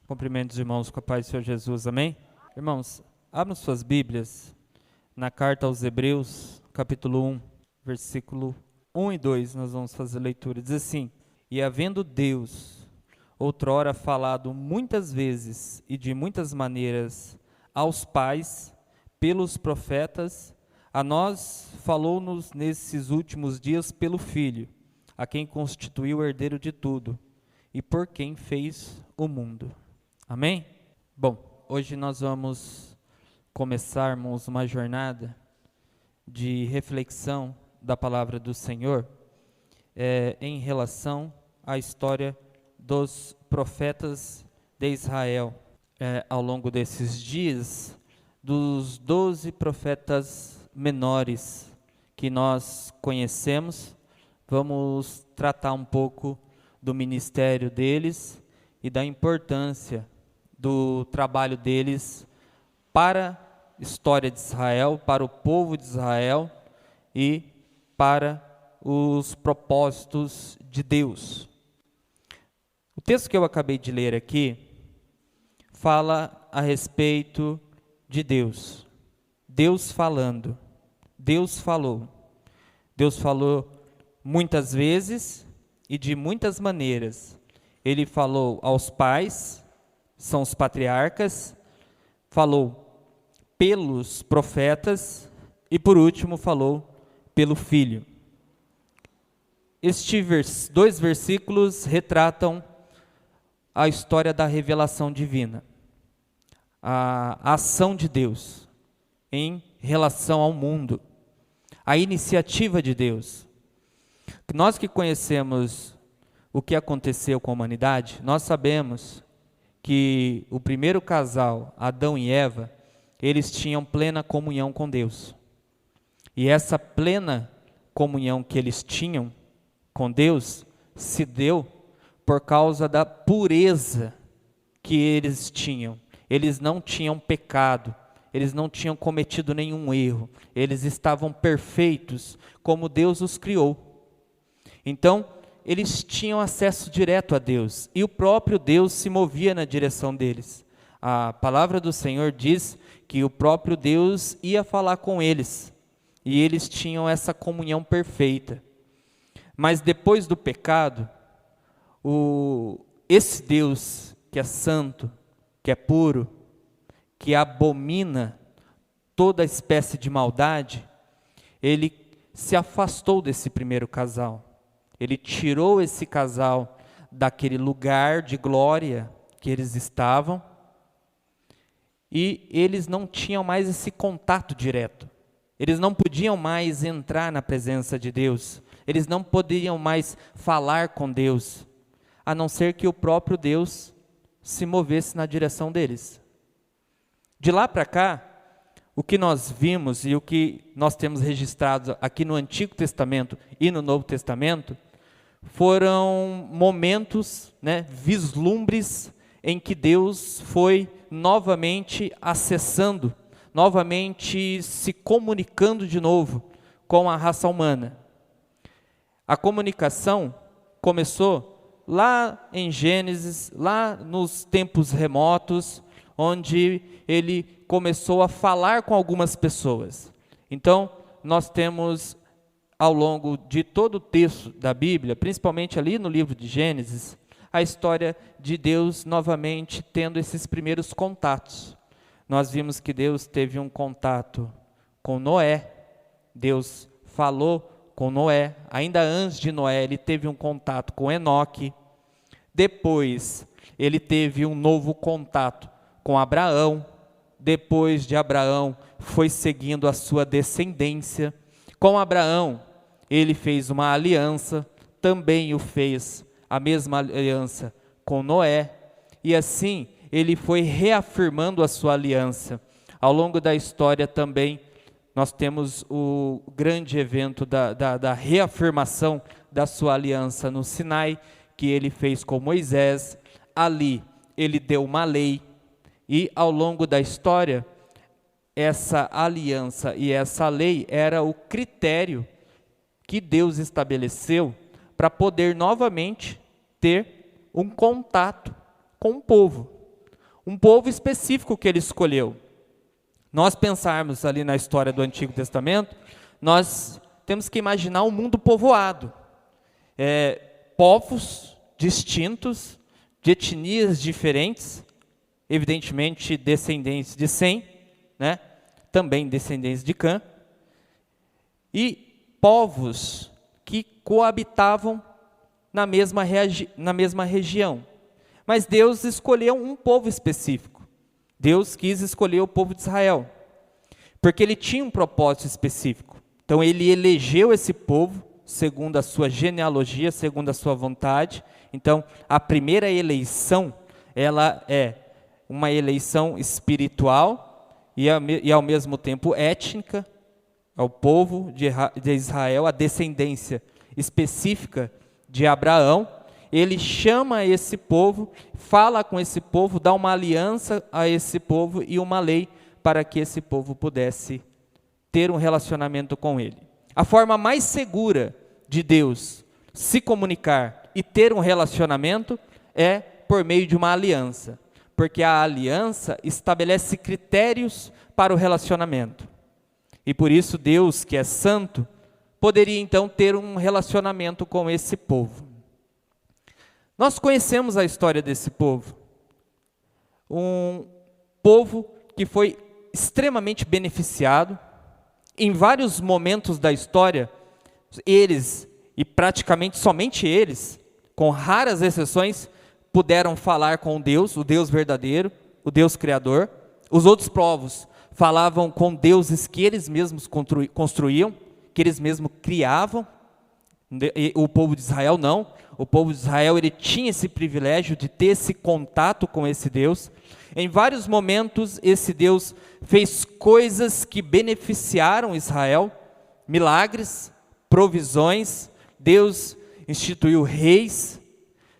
Cumprimento os irmãos com a paz do Senhor Jesus, amém? Irmãos, abram suas Bíblias na carta aos Hebreus, capítulo 1, versículo 1 e 2, nós vamos fazer a leitura. Diz assim: E havendo Deus outrora falado muitas vezes e de muitas maneiras aos pais, pelos profetas, a nós falou-nos nesses últimos dias pelo Filho, a quem constituiu o herdeiro de tudo, e por quem fez o mundo. Amém? Bom, hoje nós vamos começarmos uma jornada de reflexão da palavra do Senhor em relação à história dos profetas de Israel. Ao longo desses dias, dos 12 profetas menores que nós conhecemos, vamos tratar um pouco do ministério deles e da importância do trabalho deles para a história de Israel, para o povo de Israel e para os propósitos de Deus. O texto que eu acabei de ler aqui fala a respeito de Deus. Deus falando. Deus falou. Deus falou muitas vezes e de muitas maneiras. Ele falou aos pais, são os patriarcas, falou pelos profetas e, por último, falou pelo Filho. Estes dois versículos retratam a história da revelação divina, a ação de Deus em relação ao mundo, a iniciativa de Deus. Nós que conhecemos o que aconteceu com a humanidade, nós sabemos que o primeiro casal, Adão e Eva, eles tinham plena comunhão com Deus. E essa plena comunhão que eles tinham com Deus se deu por causa da pureza que eles tinham. Eles não tinham pecado, eles não tinham cometido nenhum erro, eles estavam perfeitos como Deus os criou. Então, eles tinham acesso direto a Deus, e o próprio Deus se movia na direção deles. A palavra do Senhor diz que o próprio Deus ia falar com eles, e eles tinham essa comunhão perfeita. Mas depois do pecado, esse Deus que é santo, que é puro, que abomina toda espécie de maldade, ele se afastou desse primeiro casal. Ele tirou esse casal daquele lugar de glória que eles estavam, e eles não tinham mais esse contato direto. Eles não podiam mais entrar na presença de Deus. Eles não poderiam mais falar com Deus, a não ser que o próprio Deus se movesse na direção deles. De lá para cá, o que nós vimos e o que nós temos registrado aqui no Antigo Testamento e no Novo Testamento, foram momentos, vislumbres em que Deus foi novamente acessando, novamente se comunicando de novo com a raça humana. A comunicação começou lá em Gênesis, lá nos tempos remotos, onde ele começou a falar com algumas pessoas. Então, nós temos ao longo de todo o texto da Bíblia, principalmente ali no livro de Gênesis, a história de Deus novamente tendo esses primeiros contatos. Nós vimos que Deus teve um contato com Noé, Deus falou com Noé, ainda antes de Noé ele teve um contato com Enoque, depois ele teve um novo contato com Abraão, depois de Abraão foi seguindo a sua descendência. Com Abraão, ele fez uma aliança, também fez a mesma aliança com Noé, e assim ele foi reafirmando a sua aliança. Ao longo da história também, nós temos o grande evento da reafirmação da sua aliança no Sinai, que ele fez com Moisés. Ali ele deu uma lei, e ao longo da história, essa aliança e essa lei era o critério que Deus estabeleceu para poder novamente ter um contato com o povo. um povo específico que ele escolheu. Nós pensarmos ali na história do Antigo Testamento, nós temos que imaginar um mundo povoado. Povos distintos, de etnias diferentes, evidentemente descendentes de Sem, né? Também descendentes de Cã, e povos que coabitavam na mesma região. Mas Deus escolheu um povo específico. Deus quis escolher o povo de Israel, porque ele tinha um propósito específico. Então ele elegeu esse povo segundo a sua genealogia, segundo a sua vontade. Então a primeira eleição, ela é uma eleição espiritual e ao mesmo tempo étnica, ao povo de Israel, a descendência específica de Abraão. Ele chama esse povo, fala com esse povo, dá uma aliança a esse povo e uma lei para que esse povo pudesse ter um relacionamento com ele. A forma mais segura de Deus se comunicar e ter um relacionamento é por meio de uma aliança, porque a aliança estabelece critérios para o relacionamento. E por isso Deus, que é santo, poderia então ter um relacionamento com esse povo. Nós conhecemos a história desse povo. Um povo que foi extremamente beneficiado. Em vários momentos da história, eles, e praticamente somente eles, com raras exceções, puderam falar com Deus, o Deus verdadeiro, o Deus criador. Os outros povos falavam com deuses que eles mesmos construíam, que eles mesmos criavam. O povo de Israel não. O povo de Israel, ele tinha esse privilégio de ter esse contato com esse Deus. Em vários momentos, esse Deus fez coisas que beneficiaram Israel, milagres, provisões. Deus instituiu reis,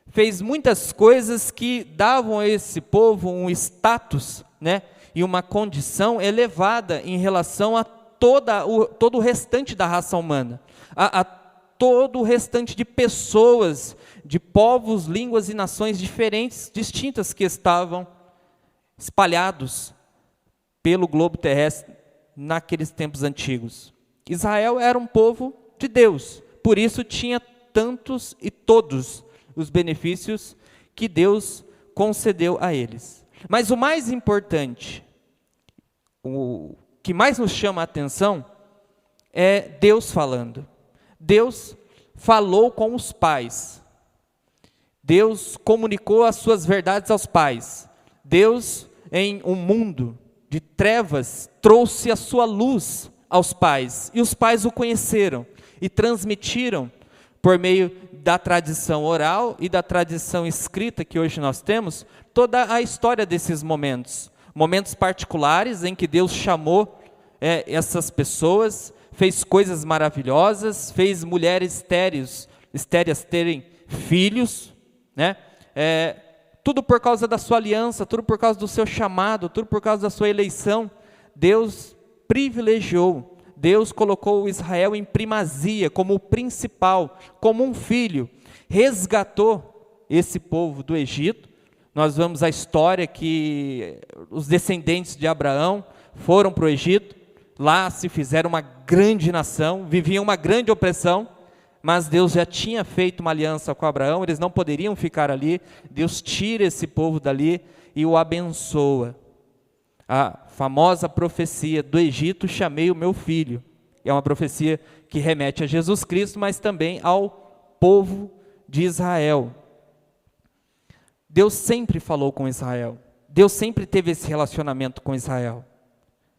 fez muitas coisas que davam a esse povo um status, né, e uma condição elevada em relação a todo o restante da raça humana, a todo o restante de pessoas, de povos, línguas e nações diferentes, distintas, que estavam espalhados pelo globo terrestre naqueles tempos antigos. Israel era um povo de Deus, por isso tinha tantos e todos os benefícios que Deus concedeu a eles. Mas o mais importante, o que mais nos chama a atenção, é Deus falando. Deus falou com os pais. Deus comunicou as suas verdades aos pais. Deus, em um mundo de trevas, trouxe a sua luz aos pais. E os pais o conheceram e transmitiram por meio da tradição oral e da tradição escrita que hoje nós temos, toda a história desses momentos. Momentos particulares em que Deus chamou essas pessoas, fez coisas maravilhosas, fez mulheres estéreis terem filhos, né? Tudo por causa da sua aliança, tudo por causa do seu chamado, tudo por causa da sua eleição. Deus privilegiou, Deus colocou Israel em primazia, como o principal, como um filho, resgatou esse povo do Egito. Nós vemos a história que os descendentes de Abraão foram para o Egito, lá se fizeram uma grande nação, viviam uma grande opressão, mas Deus já tinha feito uma aliança com Abraão, eles não poderiam ficar ali. Deus tira esse povo dali e o abençoa. A famosa profecia do Egito, chamei o meu filho. É uma profecia que remete a Jesus Cristo, mas também ao povo de Israel. Deus sempre falou com Israel. Deus sempre teve esse relacionamento com Israel.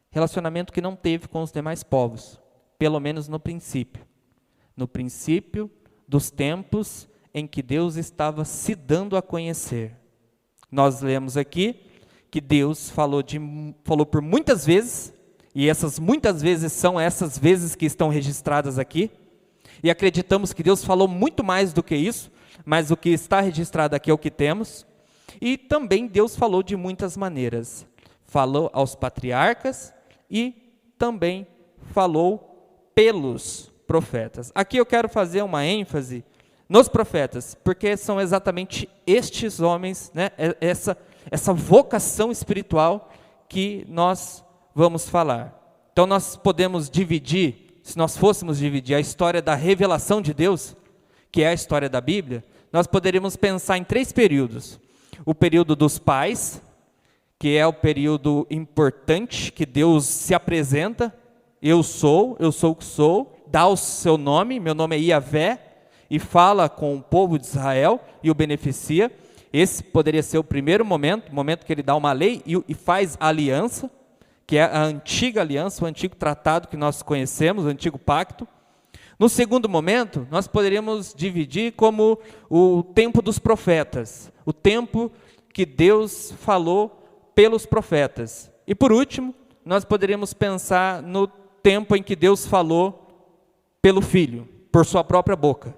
Relacionamento que não teve com os demais povos, pelo menos no princípio. No princípio dos tempos em que Deus estava se dando a conhecer. Nós lemos aqui que Deus falou por muitas vezes, e essas muitas vezes são essas vezes que estão registradas aqui, e acreditamos que Deus falou muito mais do que isso, mas o que está registrado aqui é o que temos. E também Deus falou de muitas maneiras. Falou aos patriarcas e também falou pelos profetas. Aqui eu quero fazer uma ênfase nos profetas, porque são exatamente estes homens, né, essa vocação espiritual que nós vamos falar. Então nós podemos dividir, se nós fôssemos dividir a história da revelação de Deus, que é a história da Bíblia, nós poderíamos pensar em 3 períodos. O período dos pais, que é o período importante, que Deus se apresenta, eu sou o que sou, dá o seu nome, meu nome é Iavé, e fala com o povo de Israel e o beneficia. Esse poderia ser o primeiro momento, o momento que ele dá uma lei e faz a aliança, que é a antiga aliança, o antigo tratado que nós conhecemos, o antigo pacto. No segundo momento, nós poderíamos dividir como o tempo dos profetas, o tempo que Deus falou pelos profetas. E por último, nós poderíamos pensar no tempo em que Deus falou pelo Filho, por sua própria boca.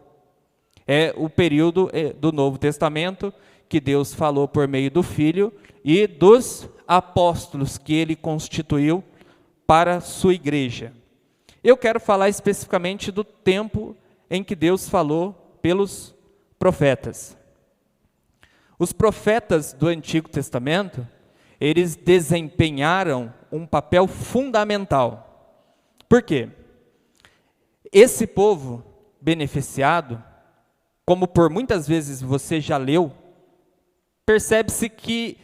É o período do Novo Testamento que Deus falou por meio do Filho e dos apóstolos que ele constituiu para a sua igreja. Eu quero falar especificamente do tempo em que Deus falou pelos profetas. Os profetas do Antigo Testamento, eles desempenharam um papel fundamental. Por quê? Esse povo beneficiado, como por muitas vezes você já leu, percebe-se que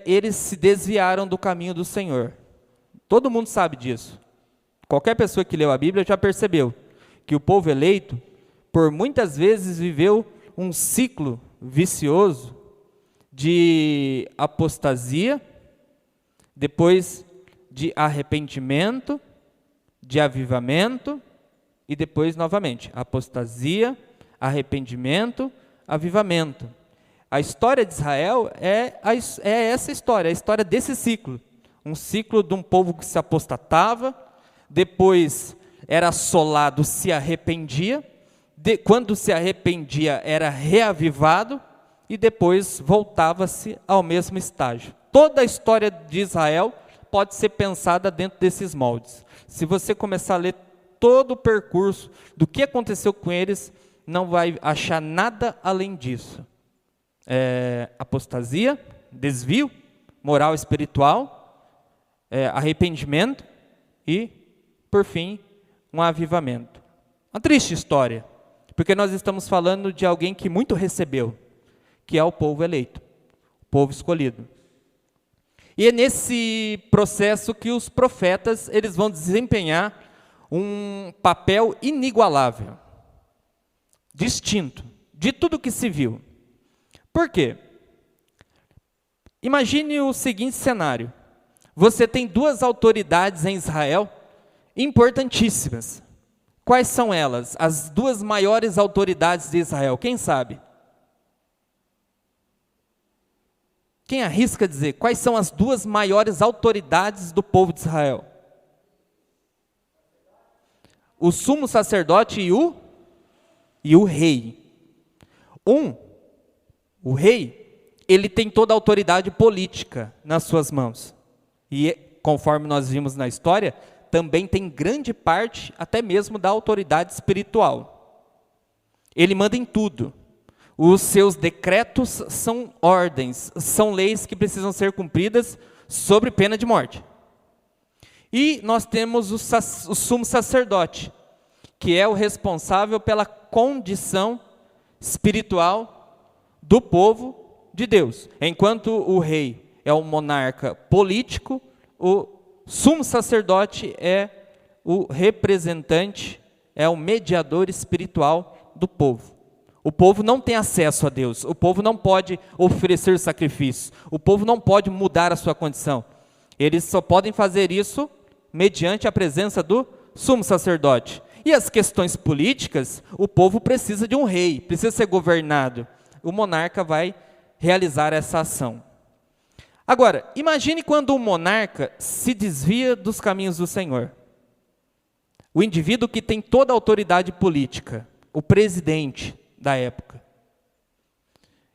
eles se desviaram do caminho do Senhor. Todo mundo sabe disso. Qualquer pessoa que leu a Bíblia já percebeu que o povo eleito, por muitas vezes, viveu um ciclo vicioso de apostasia, depois de arrependimento, de avivamento, e depois novamente, apostasia, arrependimento, avivamento. A história de Israel é essa história, a história desse ciclo. Um ciclo de um povo que se apostatava, depois era assolado, se arrependia, quando se arrependia era reavivado, e depois voltava-se ao mesmo estágio. Toda a história de Israel pode ser pensada dentro desses moldes. Se você começar a ler todo o percurso do que aconteceu com eles, não vai achar nada além disso. Apostasia, desvio, moral espiritual, arrependimento e, por fim, um avivamento. Uma triste história, porque nós estamos falando de alguém que muito recebeu, que é o povo eleito, o povo escolhido. E é nesse processo que os profetas eles vão desempenhar um papel inigualável, distinto de tudo que se viu. Por quê? Imagine o seguinte cenário. Você tem 2 autoridades em Israel importantíssimas. Quais são elas? As 2 maiores autoridades de Israel. Quem sabe? Quem arrisca dizer quais são as 2 maiores autoridades do povo de Israel? O sumo sacerdote e o rei. O rei, ele tem toda a autoridade política nas suas mãos. E, conforme nós vimos na história, também tem grande parte, até mesmo, da autoridade espiritual. Ele manda em tudo. Os seus decretos são ordens, são leis que precisam ser cumpridas sob pena de morte. E nós temos o sumo sacerdote, que é o responsável pela condição espiritual do povo de Deus. Enquanto o rei é o monarca político, o sumo sacerdote é o representante, é o mediador espiritual do povo. O povo não tem acesso a Deus, o povo não pode oferecer sacrifício, o povo não pode mudar a sua condição. Eles só podem fazer isso mediante a presença do sumo sacerdote. E as questões políticas, o povo precisa de um rei, precisa ser governado. O monarca vai realizar essa ação. Agora, imagine quando o monarca se desvia dos caminhos do Senhor. O indivíduo que tem toda a autoridade política, o presidente da época.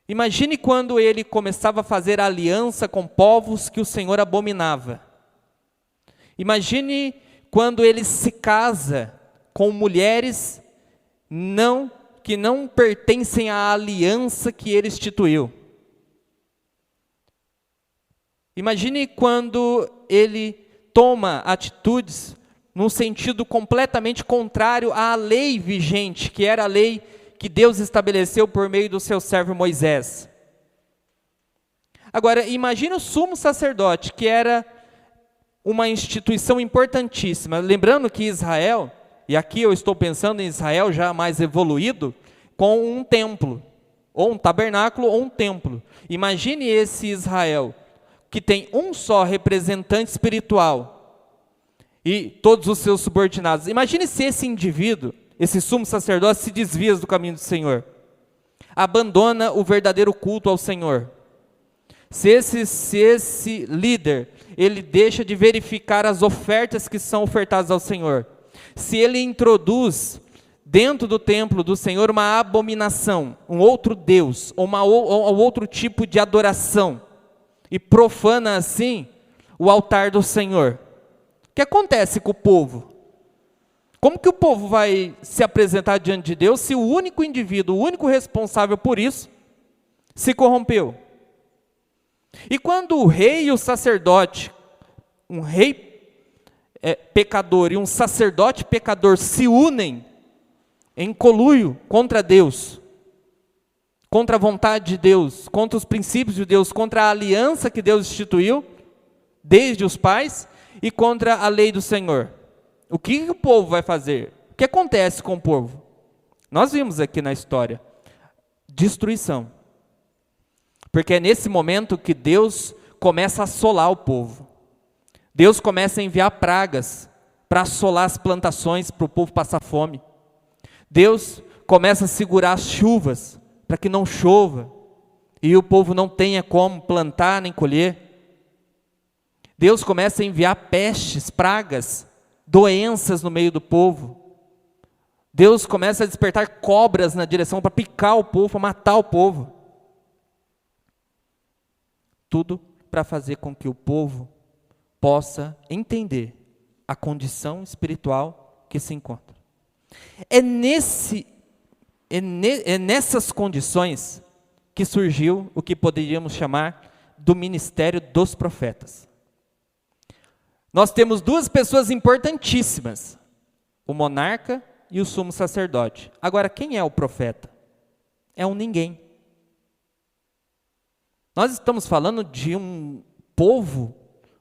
Imagine quando ele começava a fazer aliança com povos que o Senhor abominava. Imagine quando ele se casa com mulheres que não pertencem à aliança que ele instituiu. Imagine quando ele toma atitudes num sentido completamente contrário à lei vigente, que era a lei que Deus estabeleceu por meio do seu servo Moisés. Agora, imagine o sumo sacerdote, que era uma instituição importantíssima. Lembrando que Israel, e aqui eu estou pensando em Israel já mais evoluído, com um templo, ou um tabernáculo, ou um templo. Imagine esse Israel, que tem um só representante espiritual, e todos os seus subordinados. Imagine se esse indivíduo, esse sumo sacerdote, se desvia do caminho do Senhor, abandona o verdadeiro culto ao Senhor. Se esse líder, ele deixa de verificar as ofertas que são ofertadas ao Senhor, se ele introduz dentro do templo do Senhor uma abominação, um outro Deus, ou outro tipo de adoração, e profana assim o altar do Senhor, o que acontece com o povo? Como que o povo vai se apresentar diante de Deus se o único indivíduo, o único responsável por isso, se corrompeu? E quando o rei e o sacerdote, um rei pecador e um sacerdote pecador se unem em conluio contra Deus, contra a vontade de Deus, contra os princípios de Deus, contra a aliança que Deus instituiu, desde os pais, e contra a lei do Senhor, o que o povo vai fazer? O que acontece com o povo? Nós vimos aqui na história, destruição. Porque é nesse momento que Deus começa a assolar o povo. Deus começa a enviar pragas para assolar as plantações, para o povo passar fome. Deus começa a segurar as chuvas para que não chova e o povo não tenha como plantar nem colher. Deus começa a enviar pestes, pragas, doenças no meio do povo. Deus começa a despertar cobras na direção para picar o povo, para matar o povo. Tudo para fazer com que o povo possa entender a condição espiritual que se encontra. É nessas condições que surgiu o que poderíamos chamar do ministério dos profetas. Nós temos duas pessoas importantíssimas, o monarca e o sumo sacerdote. Agora, quem é o profeta? É um ninguém. Nós estamos falando de um povo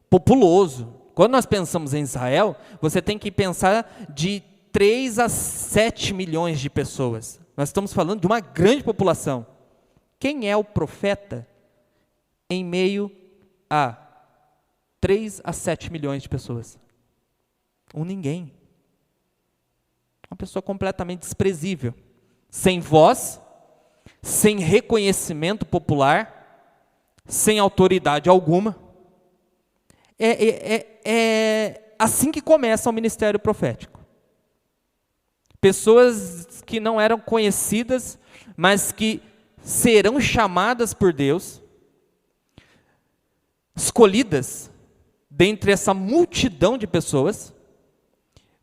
populoso. Quando nós pensamos em Israel, você tem que pensar de 3 a 7 milhões de pessoas. Nós estamos falando de uma grande população. Quem é o profeta em meio a 3 a 7 milhões de pessoas? Um ninguém. Uma pessoa completamente desprezível. Sem voz, sem reconhecimento popular, sem autoridade alguma. É assim que começa o ministério profético. Pessoas que não eram conhecidas, mas que serão chamadas por Deus, escolhidas dentre essa multidão de pessoas,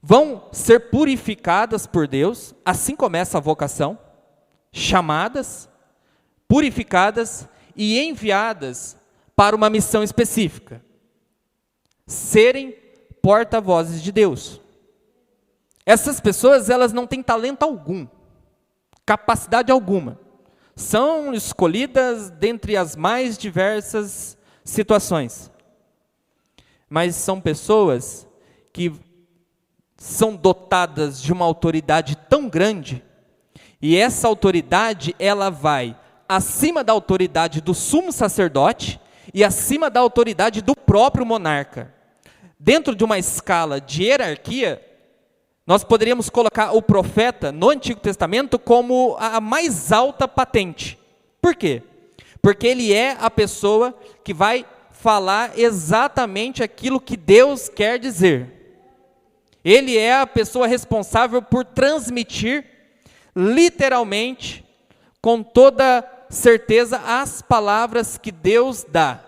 vão ser purificadas por Deus, assim começa a vocação, chamadas, purificadas e enviadas para uma missão específica, serem porta-vozes de Deus. Essas pessoas, elas não têm talento algum, capacidade alguma, são escolhidas dentre as mais diversas situações, mas são pessoas que são dotadas de uma autoridade tão grande, e essa autoridade, ela vai acima da autoridade do sumo sacerdote e acima da autoridade do próprio monarca. Dentro de uma escala de hierarquia, nós poderíamos colocar o profeta no Antigo Testamento como a mais alta patente. Por quê? Porque ele é a pessoa que vai falar exatamente aquilo que Deus quer dizer. Ele é a pessoa responsável por transmitir literalmente, com toda certeza, as palavras que Deus dá.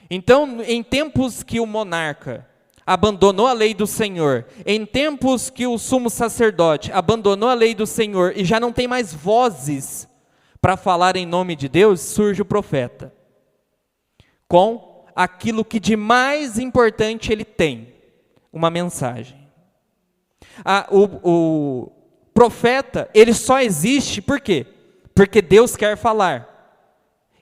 Então, em tempos que o monarca abandonou a lei do Senhor, em tempos que o sumo sacerdote abandonou a lei do Senhor e já não tem mais vozes para falar em nome de Deus, surge o profeta, com aquilo que de mais importante ele tem, uma mensagem. O profeta, ele só existe por quê? Porque Deus quer falar.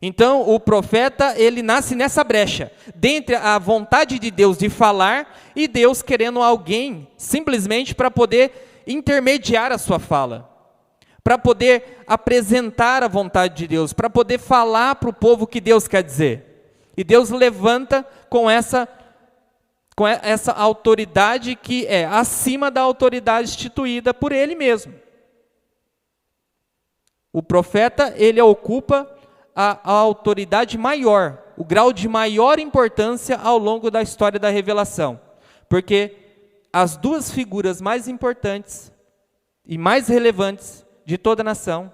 Então, o profeta, ele nasce nessa brecha, dentre a vontade de Deus de falar e Deus querendo alguém, simplesmente para poder intermediar a sua fala, para poder apresentar a vontade de Deus, para poder falar para o povo o que Deus quer dizer. E Deus levanta com essa autoridade que é acima da autoridade instituída por Ele mesmo. O profeta, ele ocupa a autoridade maior, o grau de maior importância ao longo da história da revelação, porque as duas figuras mais importantes e mais relevantes de toda a nação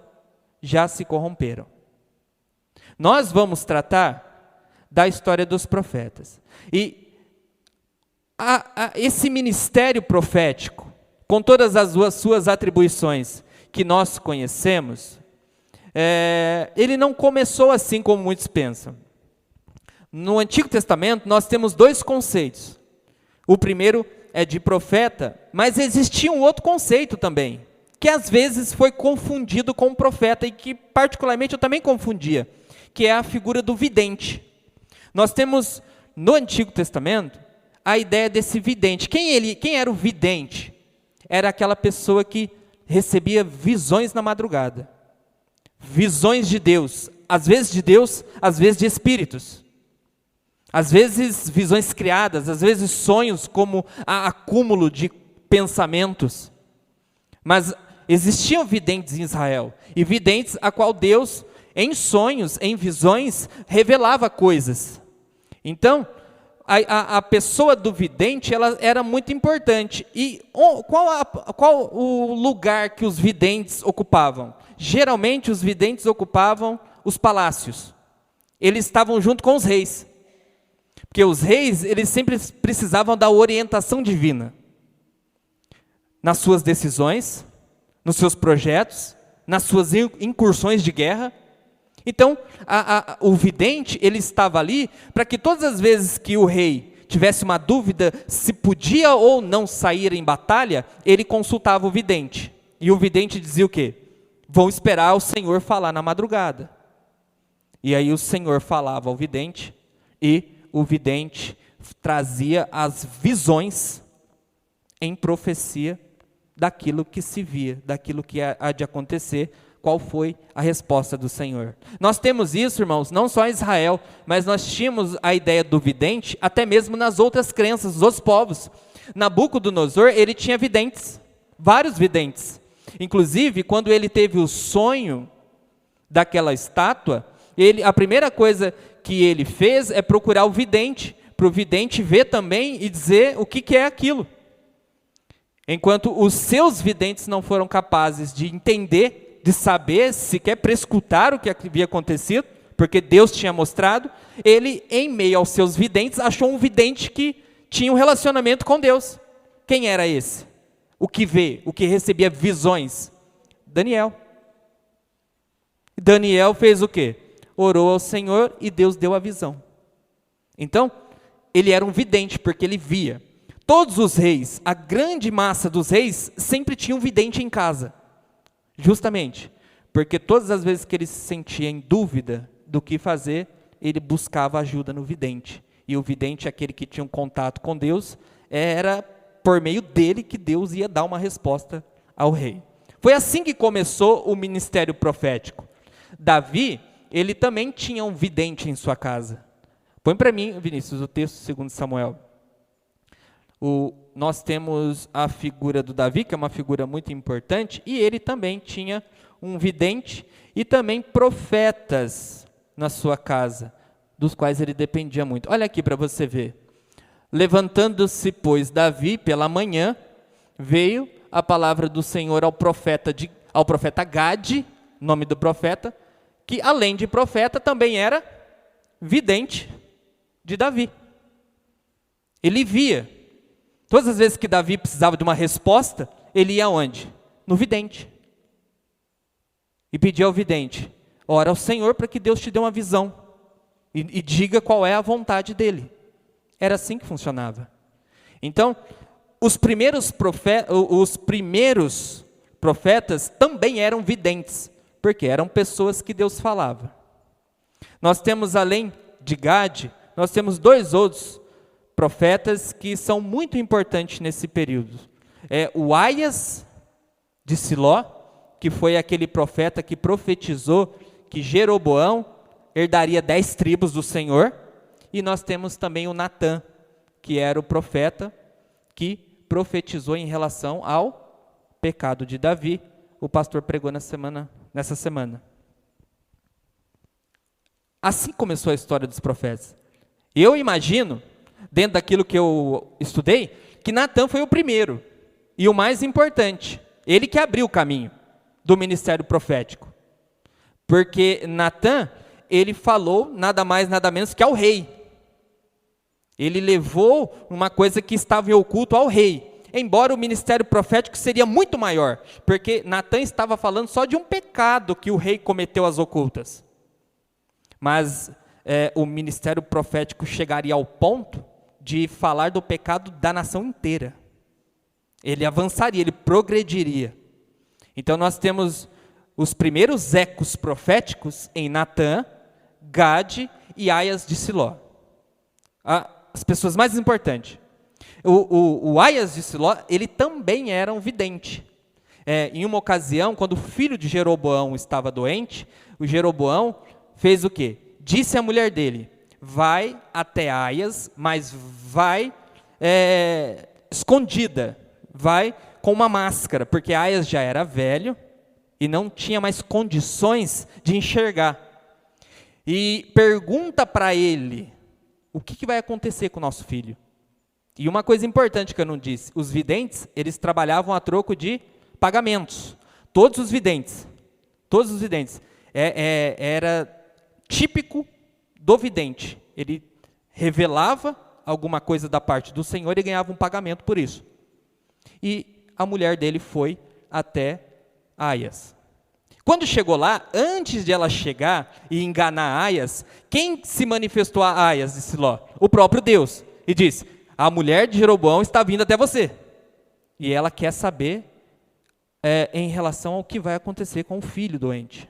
já se corromperam. Nós vamos tratar da história dos profetas. E esse ministério profético, com todas as suas atribuições que nós conhecemos, ele não começou assim como muitos pensam. No Antigo Testamento nós temos dois conceitos. O primeiro é de profeta, mas existia um outro conceito também, que às vezes foi confundido com profeta e que particularmente eu também confundia, que é a figura do vidente. Nós temos no Antigo Testamento a ideia desse vidente. Quem era o vidente? Era aquela pessoa que recebia visões na madrugada. Visões de Deus, às vezes de espíritos, às vezes visões criadas, às vezes sonhos como acúmulo de pensamentos. Mas existiam videntes em Israel, e videntes a qual Deus, em sonhos, em visões, revelava coisas. Então, a pessoa do vidente, ela era muito importante. E qual o lugar que os videntes ocupavam? Geralmente os videntes ocupavam os palácios. Eles estavam junto com os reis. Porque os reis, eles sempre precisavam da orientação divina. Nas suas decisões, nos seus projetos, nas suas incursões de guerra. Então, o vidente, ele estava ali para que todas as vezes que o rei tivesse uma dúvida se podia ou não sair em batalha, ele consultava o vidente. E o vidente dizia o quê? Vão esperar o Senhor falar na madrugada. E aí o Senhor falava ao vidente, e o vidente trazia as visões em profecia daquilo que se via, daquilo que há de acontecer, qual foi a resposta do Senhor. Nós temos isso, irmãos, não só em Israel, mas nós tínhamos a ideia do vidente até mesmo nas outras crenças dos povos. Nabucodonosor, ele tinha videntes, vários videntes. Inclusive, quando ele teve o sonho daquela estátua, a primeira coisa que ele fez é procurar o vidente, para o vidente ver também e dizer o que é aquilo. Enquanto os seus videntes não foram capazes de entender, de saber, sequer prescrutar o que havia acontecido, porque Deus tinha mostrado, ele, em meio aos seus videntes, achou um vidente que tinha um relacionamento com Deus. Quem era esse? O que vê, o que recebia visões? Daniel. Daniel fez o quê? Orou ao Senhor e Deus deu a visão. Então, ele era um vidente, porque ele via. Todos os reis, a grande massa dos reis, sempre tinha um vidente em casa. Justamente, porque todas as vezes que ele se sentia em dúvida do que fazer, ele buscava ajuda no vidente. E o vidente, aquele que tinha um contato com Deus, era por meio dele que Deus ia dar uma resposta ao rei. Foi assim que começou o ministério profético. Davi, ele também tinha um vidente em sua casa. Põe para mim, Vinícius, o texto de 2 Samuel. Nós temos a figura do Davi, que é uma figura muito importante, e ele também tinha um vidente e também profetas na sua casa, dos quais ele dependia muito. Olha aqui para você ver. Levantando-se, pois, Davi pela manhã, veio a palavra do Senhor ao profeta Gade, nome do profeta, que além de profeta também era vidente de Davi. Ele via. Todas as vezes que Davi precisava de uma resposta, ele ia aonde? No vidente. E pedia ao vidente, ora ao Senhor para que Deus te dê uma visão. e diga qual é a vontade dele. Era assim que funcionava. Então, os primeiros profetas também eram videntes, porque eram pessoas que Deus falava. Nós temos, além de Gade, nós temos 2 outros profetas que são muito importantes nesse período. O Aias de Siló, que foi aquele profeta que profetizou que Jeroboão herdaria 10 tribos do Senhor, e nós temos também o Natã, que era o profeta que profetizou em relação ao pecado de Davi. O pastor pregou nessa semana. Assim começou a história dos profetas. Eu imagino, dentro daquilo que eu estudei, que Natã foi o primeiro e o mais importante. Ele que abriu o caminho do ministério profético. Porque Natã, ele falou nada mais, nada menos que ao rei. Ele levou uma coisa que estava em oculto ao rei. Embora o ministério profético seria muito maior, porque Natã estava falando só de um pecado que o rei cometeu às ocultas. Mas o ministério profético chegaria ao ponto de falar do pecado da nação inteira. Ele avançaria, ele progrediria. Então nós temos os primeiros ecos proféticos em Natã, Gade e Aias de Siló. As pessoas mais importantes. O Aias de Siló, ele também era um vidente. Em uma ocasião, quando o filho de Jeroboão estava doente, o Jeroboão fez o quê? Disse à mulher dele: vai até Aias, mas vai escondida, vai com uma máscara, porque Aias já era velho e não tinha mais condições de enxergar. E pergunta para ele: o que vai acontecer com o nosso filho? E uma coisa importante que eu não disse: os videntes, eles trabalhavam a troco de pagamentos. Todos os videntes, era típico do vidente. Ele revelava alguma coisa da parte do Senhor e ganhava um pagamento por isso. E a mulher dele foi até Aias. Quando chegou lá, antes de ela chegar e enganar Aias, quem se manifestou a Aias de Siló? O próprio Deus. E disse: a mulher de Jeroboão está vindo até você. E ela quer saber em relação ao que vai acontecer com o filho doente.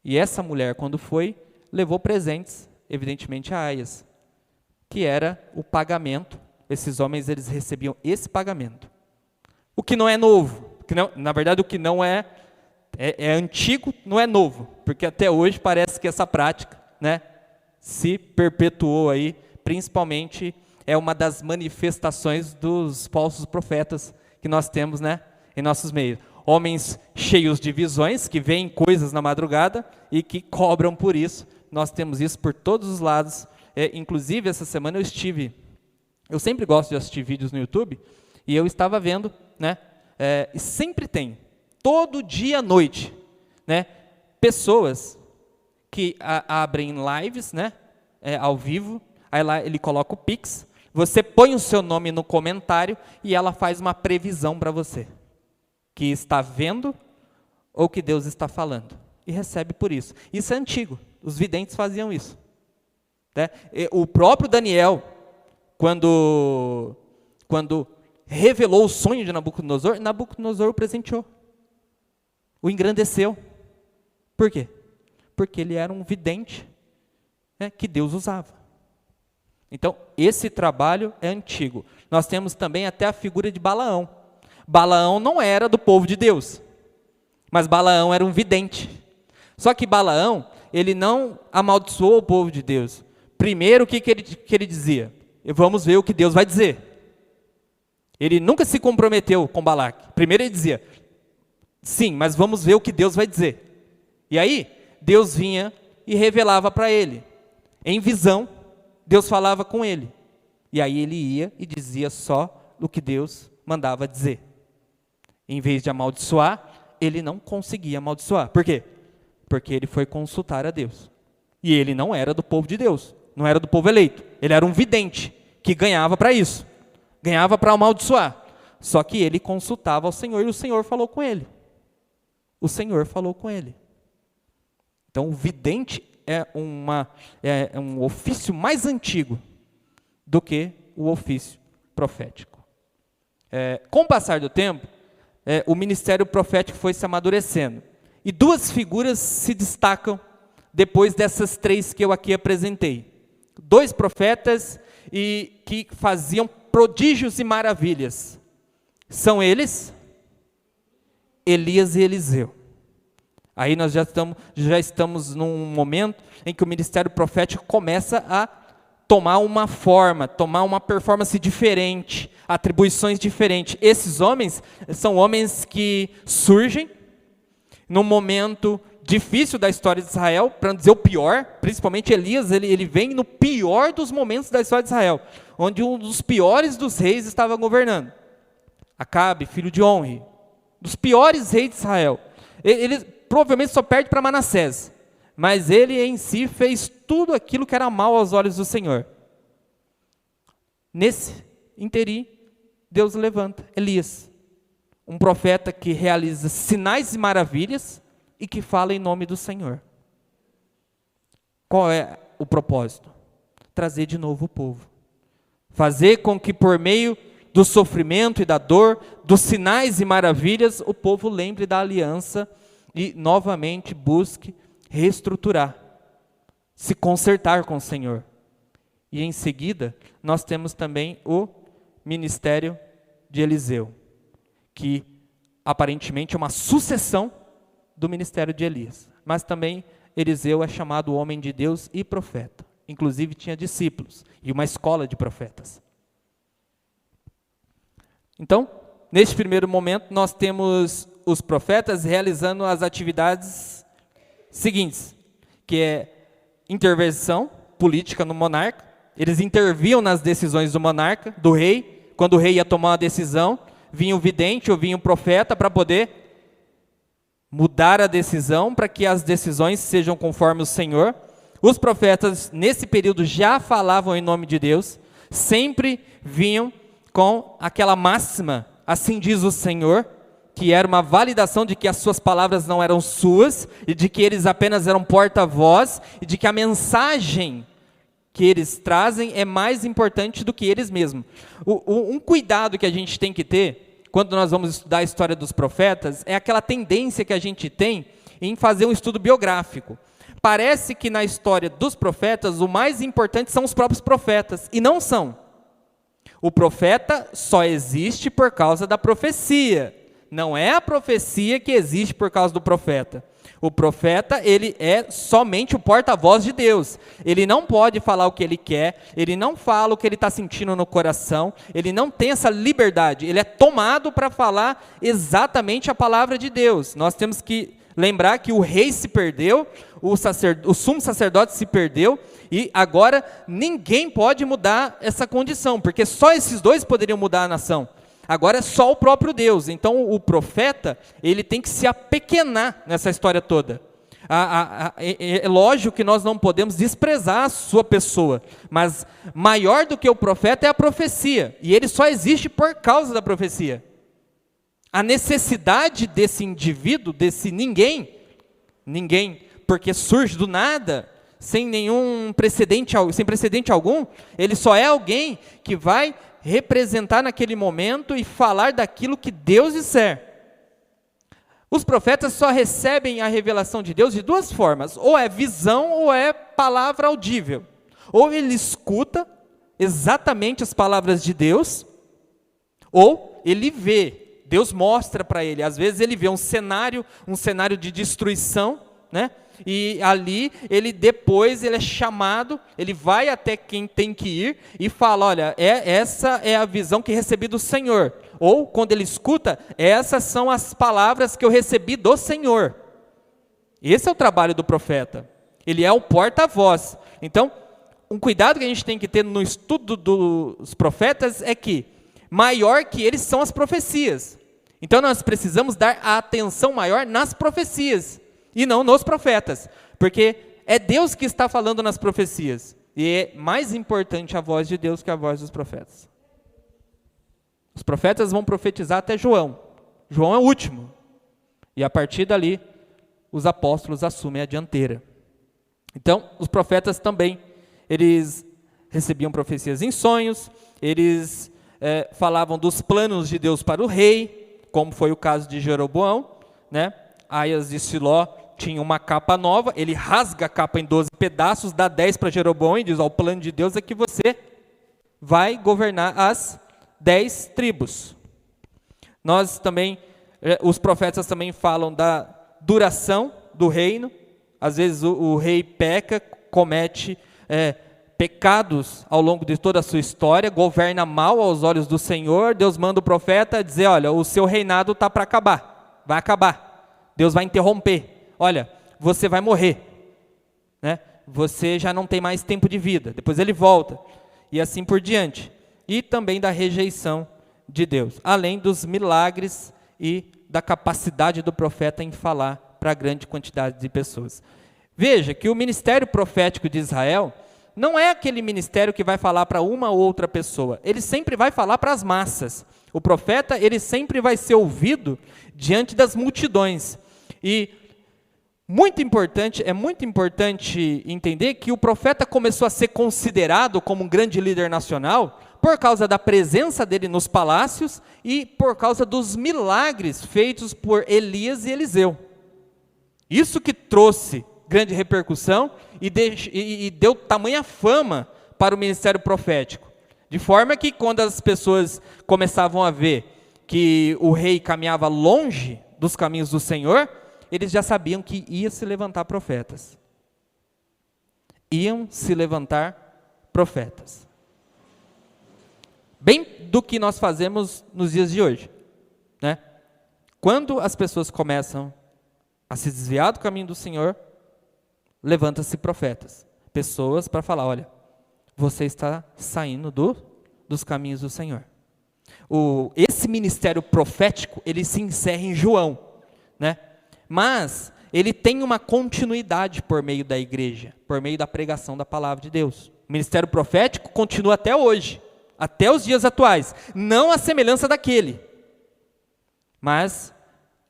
E essa mulher, quando foi, levou presentes, evidentemente a Aias, que era o pagamento. Esses homens, eles recebiam esse pagamento. O que não é novo. Na verdade, o que não é antigo, não é novo, porque até hoje parece que essa prática, se perpetuou aí, principalmente é uma das manifestações dos falsos profetas que nós temos, em nossos meios. Homens cheios de visões, que veem coisas na madrugada e que cobram por isso. Nós temos isso por todos os lados. Inclusive, essa semana eu sempre gosto de assistir vídeos no YouTube, e eu estava vendo, e sempre tem, todo dia à noite, pessoas que abrem lives, ao vivo, aí lá ele coloca o Pix, você põe o seu nome no comentário e ela faz uma previsão para você, que está vendo ou que Deus está falando, e recebe por isso. Isso é antigo, os videntes faziam isso. O próprio Daniel, quando revelou o sonho de Nabucodonosor, Nabucodonosor o presenteou, o engrandeceu. Por quê? Porque ele era um vidente, que Deus usava. Então, esse trabalho é antigo. Nós temos também até a figura de Balaão. Balaão não era do povo de Deus, mas Balaão era um vidente. Só que Balaão, ele não amaldiçoou o povo de Deus. Primeiro, o que ele dizia? Vamos ver o que Deus vai dizer. Ele nunca se comprometeu com Balaque. Primeiro ele dizia: sim, mas vamos ver o que Deus vai dizer. E aí, Deus vinha e revelava para ele. Em visão, Deus falava com ele. E aí ele ia e dizia só o que Deus mandava dizer. Em vez de amaldiçoar, ele não conseguia amaldiçoar. Por quê? Porque ele foi consultar a Deus. E ele não era do povo de Deus, não era do povo eleito. Ele era um vidente que ganhava para isso. Ganhava para amaldiçoar. Só que ele consultava ao Senhor e o Senhor falou com ele. O Senhor falou com ele. Então o vidente é um ofício mais antigo do que o ofício profético. Com o passar do tempo, o ministério profético foi se amadurecendo. E duas figuras se destacam depois dessas três que eu aqui apresentei. 2 profetas que faziam prodígios e maravilhas. São eles, Elias e Eliseu. Aí nós já estamos num momento em que o ministério profético começa a tomar uma forma, tomar uma performance diferente, atribuições diferentes. Esses homens são homens que surgem num momento difícil da história de Israel, para não dizer o pior. Principalmente Elias, ele vem no pior dos momentos da história de Israel, onde um dos piores dos reis estava governando. Acabe, filho de Onri, dos piores reis de Israel. Ele provavelmente só perde para Manassés, mas ele em si fez tudo aquilo que era mal aos olhos do Senhor. Nesse interim, Deus levanta Elias, um profeta que realiza sinais e maravilhas e que fala em nome do Senhor. Qual é o propósito? Trazer de novo o povo. Fazer com que por meio do sofrimento e da dor, dos sinais e maravilhas, o povo lembre da aliança e novamente busque reestruturar, se consertar com o Senhor. E em seguida, nós temos também o ministério de Eliseu, que aparentemente é uma sucessão do ministério de Elias. Mas também Eliseu é chamado homem de Deus e profeta. Inclusive tinha discípulos e uma escola de profetas. Então, neste primeiro momento, nós temos os profetas realizando as atividades seguintes, que é intervenção política no monarca. Eles interviam nas decisões do monarca, do rei. Quando o rei ia tomar uma decisão, vinha o vidente ou vinha o profeta para poder mudar a decisão, para que as decisões sejam conforme o Senhor. Os profetas, nesse período, já falavam em nome de Deus, sempre vinham com aquela máxima, assim diz o Senhor, que era uma validação de que as suas palavras não eram suas, e de que eles apenas eram porta-voz, e de que a mensagem que eles trazem é mais importante do que eles mesmos. Um cuidado que a gente tem que ter, quando nós vamos estudar a história dos profetas, é aquela tendência que a gente tem em fazer um estudo biográfico. Parece que na história dos profetas, o mais importante são os próprios profetas, e não são. O profeta só existe por causa da profecia. Não é a profecia que existe por causa do profeta. O profeta, ele é somente o porta-voz de Deus. Ele não pode falar o que ele quer, ele não fala o que ele está sentindo no coração, ele não tem essa liberdade. Ele é tomado para falar exatamente a palavra de Deus. Nós temos que lembrar que o rei se perdeu, o sumo sacerdote se perdeu, e agora ninguém pode mudar essa condição, porque só esses dois poderiam mudar a nação. Agora é só o próprio Deus. Então o profeta, ele tem que se apequenar nessa história toda. É lógico que nós não podemos desprezar a sua pessoa, mas maior do que o profeta é a profecia, e ele só existe por causa da profecia. A necessidade desse indivíduo, desse ninguém, porque surge do nada, sem precedente algum, ele só é alguém que vai representar naquele momento e falar daquilo que Deus disser. Os profetas só recebem a revelação de Deus de duas formas: ou é visão ou é palavra audível. Ou ele escuta exatamente as palavras de Deus, ou ele vê. Deus mostra para ele. Às vezes ele vê um cenário de destruição, né? E ali depois ele é chamado, ele vai até quem tem que ir e fala: olha, essa é a visão que recebi do Senhor. Ou quando ele escuta, essas são as palavras que eu recebi do Senhor. Esse é o trabalho do profeta. Ele é o porta-voz. Então, um cuidado que a gente tem que ter no estudo dos profetas é que maior que eles são as profecias. Então nós precisamos dar a atenção maior nas profecias e não nos profetas, porque é Deus que está falando nas profecias, e é mais importante a voz de Deus que a voz dos profetas. Os profetas vão profetizar até João. João é o último, e a partir dali os apóstolos assumem a dianteira. Então, os profetas também, eles recebiam profecias em sonhos, eles falavam dos planos de Deus para o rei, como foi o caso de Jeroboão, né? Aias de Siló tinha uma capa nova, ele rasga a capa em 12 pedaços, dá 10 para Jeroboão e diz, o plano de Deus é que você vai governar as 10 tribos. Nós também, os profetas também falam da duração do reino. Às vezes o rei peca, comete pecados ao longo de toda a sua história, governa mal aos olhos do Senhor. Deus manda o profeta dizer, olha, o seu reinado está para acabar, vai acabar. Deus vai interromper. Olha, você vai morrer, né? Você já não tem mais tempo de vida. Depois ele volta e assim por diante. E também da rejeição de Deus, além dos milagres e da capacidade do profeta em falar para grande quantidade de pessoas. Veja que o ministério profético de Israel não é aquele ministério que vai falar para uma ou outra pessoa, ele sempre vai falar para as massas. O profeta, ele sempre vai ser ouvido diante das multidões. E é muito importante entender que o profeta começou a ser considerado como um grande líder nacional por causa da presença dele nos palácios e por causa dos milagres feitos por Elias e Eliseu. Isso que trouxe grande repercussão e deu tamanha fama para o ministério profético. De forma que quando as pessoas começavam a ver que o rei caminhava longe dos caminhos do Senhor, eles já sabiam que ia se levantar profetas. Iam se levantar profetas. Bem do que nós fazemos nos dias de hoje, né? Quando as pessoas começam a se desviar do caminho do Senhor, levanta-se profetas, pessoas para falar, olha, você está saindo dos caminhos do Senhor. Esse ministério profético, ele se encerra em João, né? Mas ele tem uma continuidade por meio da igreja, por meio da pregação da palavra de Deus. O ministério profético continua até hoje, até os dias atuais, não à semelhança daquele, mas